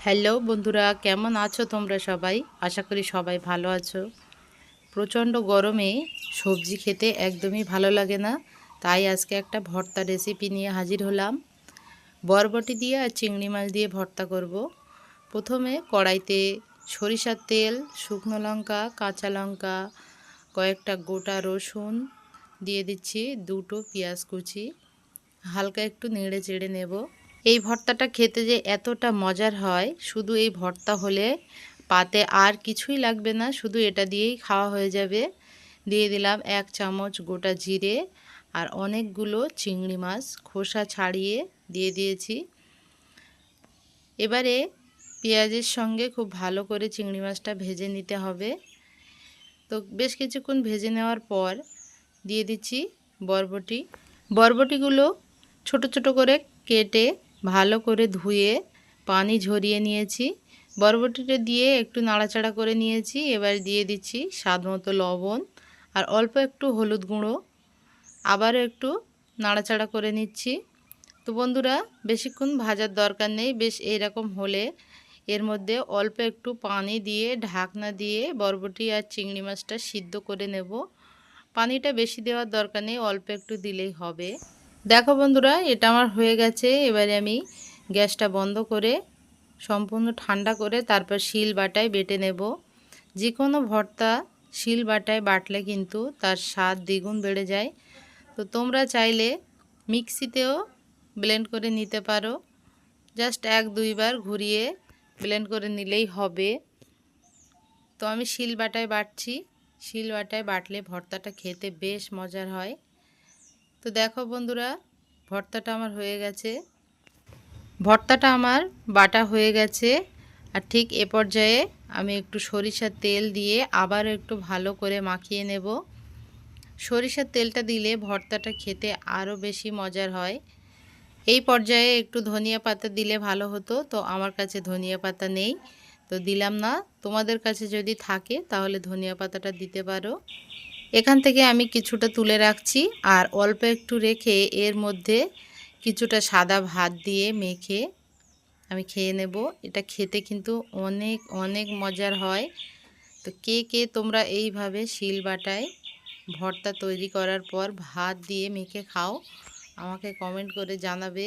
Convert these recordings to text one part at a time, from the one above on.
Hello বন্ধুরা, কেমন আছো তোমরা সবাই? আশা করি সবাই ভালো আছো। প্রচণ্ড গরমে সবজি খেতে একদমই ভালো লাগে না, তাই আজকে একটা ভর্তা রেসিপি নিয়ে হাজির হলাম। বরবটি দিয়ে আর চিংড়ি মাছ দিয়ে ভর্তা করব। প্রথমে কড়াইতে সরিষার তেল, শুকনো লঙ্কা, কাঁচা লঙ্কা, কয়েকটা গোটা রসুন দিয়ে দিচ্ছি, দুটো পেঁয়াজ কুচি, হালকা একটু নেড়ে চেড়ে নেব। এই ভর্তাটা খেতে যে এতটা মজার হয়, শুধু এই ভর্তা হলে পাতে আর কিছুই লাগবে না, শুধু এটা দিয়েই খাওয়া হয়ে যাবে। দিয়ে দিলাম 1 চামচ গোটা জিরে আর অনেকগুলো চিংড়ি মাছ খোসা ছাড়িয়ে দিয়ে দিয়েছি। এবারে পেঁয়াজের সঙ্গে খুব ভালো করে চিংড়ি মাছটা ভেজে নিতে হবে। তো বেশ কিছুক্ষণ ভেজে নেওয়ার পর দিয়ে দিচ্ছি বরবটি। বরবটিগুলো ছোট ছোট করে কেটে ভালো করে ধুয়ে পানি ঝরিয়ে নিয়েছি। বরবটিটা দিয়ে একটু নাড়াচাড়া করে নিয়েছি। এবার দিয়ে দিচ্ছি স্বাদ মতো লবণ আর অল্প একটু হলুদ গুঁড়ো। আবারও একটু নাড়াচাড়া করে নিচ্ছি। তো বন্ধুরা, বেশিক্ষণ ভাজার দরকার নেই, বেশ এইরকম হলে এর মধ্যে অল্প একটু পানি দিয়ে ঢাকনা দিয়ে বরবটি আর চিংড়ি মাছটা সিদ্ধ করে নেব। পানিটা বেশি দেওয়ার দরকার নেই, অল্প একটু দিলেই হবে। দেখো বন্ধুরা, এটা আমার হয়ে গেছে। এবারে আমি গ্যাসটা বন্ধ করে সম্পূর্ণ ঠান্ডা করে তারপর শিল বাটায় বেটে নেব। যে কোনো ভর্তা শিল বাটায় বাটলে কিন্তু তার স্বাদ দ্বিগুণ বেড়ে যায়। তো তোমরা চাইলে মিক্সিতেও ব্লেন্ড করে নিতে পারো, জাস্ট 1-2 বার ঘুরিয়ে ব্লেন্ড করে নিলেই হবে। তো আমি শিল বাটায় বাটছি। শিল বাটায় বাটলে ভর্তাটা খেতে বেশ মজার হয়। তো দেখো বন্ধুরা, ভর্তাটা আমার হয়ে গেছে। ভর্তাটা আমার বাটা হয়ে গেছে। আর ঠিক এ পর্যায়ে আমি একটু সরিষার তেল দিয়ে আবার একটু ভালো করে মাখিয়ে নেব। সরিষার তেলটা দিলে ভর্তাটা খেতে আরও বেশি মজার হয়। এই পর্যায়ে একটু ধনিয়া পাতা দিলে ভালো হতো, তো আমার কাছে ধনিয়া পাতা নেই, তো দিলাম না। তোমাদের কাছে যদি থাকে তাহলে ধনিয়া পাতাটা দিতে পারো। এখান থেকে আমি কিছুটা তুলে রাখছি আর অল্প একটু রেখে এর মধ্যে কিছুটা সাদা ভাত দিয়ে মেখে আমি খেয়ে নেব। এটা খেতে কিন্তু অনেক অনেক মজার হয়। তো কে কে তোমরা এইভাবে শিলবাটায় ভর্তা তৈরি করার পর ভাত দিয়ে মেখে খাও, আমাকে কমেন্ট করে জানাবে।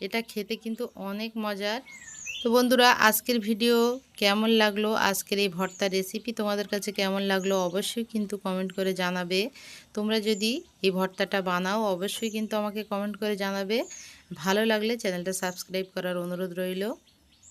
এটা খেতে কিন্তু অনেক মজার। তো বন্ধুরা, আজকের ভিডিও কেমন লাগলো, আজকের এই ভর্তা রেসিপি তোমাদের কাছে কেমন লাগলো অবশ্যই কিন্তু কমেন্ট করে জানাবে। তোমরা যদি এই ভর্তাটা বানাও অবশ্যই কিন্তু আমাকে কমেন্ট করে জানাবে। ভালো লাগলে চ্যানেলটা সাবস্ক্রাইব করার অনুরোধ রইল।